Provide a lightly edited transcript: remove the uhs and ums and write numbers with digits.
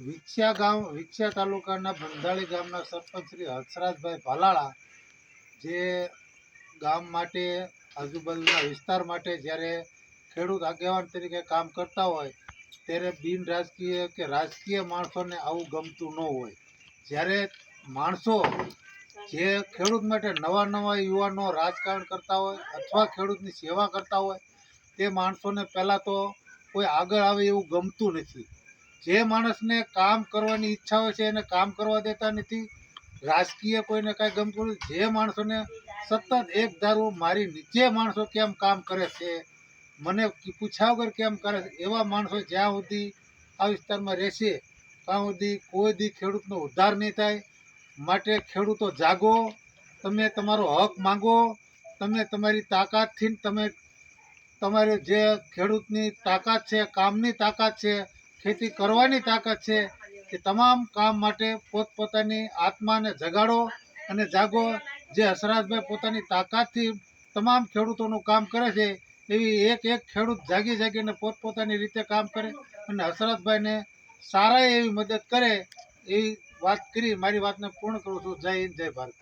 વિછિયા તાલુકાના બંધાળી ગામના સરપંચ શ્રી હંસરાજભાઈ ભાલાળા જે ગામ માટે આજુબાજુના વિસ્તાર માટે જ્યારે ખેડૂત આગેવાન તરીકે કામ કરતા હોય ત્યારે બિન રાજકીય કે રાજકીય માણસોને આવું ગમતું ન હોય. જ્યારે માણસો જે ખેડૂત માટે નવા નવા યુવાનો રાજકારણ કરતા હોય અથવા ખેડૂતની સેવા કરતા હોય તે માણસોને પહેલાં તો કોઈ આગળ આવે એવું ગમતું નથી. જે માણસને કામ કરવાની ઈચ્છા હોય છે એને કામ કરવા દેતા નથી. રાજકીય કોઈને કાંઈ ગમતું નથી. જે માણસોને સતત એક ધારું મારી નીચે માણસો કેમ કામ કરે છે, મને પૂછ્યા વગર કેમ કરે છે, એવા માણસો જ્યાં સુધી આ વિસ્તારમાં રહેશે ત્યાં સુધી કોઈ દી ખેડૂતનો ઉદ્ધાર નહીં થાય. માટે ખેડૂતો જાગો, તમે તમારો હક માંગો. તમે તમારી તાકાતથી તમે તમારે જે ખેડૂતની તાકાત છે, કામની તાકાત છે, ખેતી કરવાની તાકાત છે, એ તમામ કામ માટે પોતપોતાની આત્માને જગાડો અને જાગો. જે હંસરાજભાઈ પોતાની તાકાતથી તમામ ખેડૂતોનું કામ કરે છે એવી એક એક ખેડૂત જાગીને પોતપોતાની રીતે કામ કરે અને હંસરાજભાઈને સારા એવી મદદ કરે એવી વાત કરી મારી વાતને પૂર્ણ કરું છું. જય હિન્દ, જય ભારત.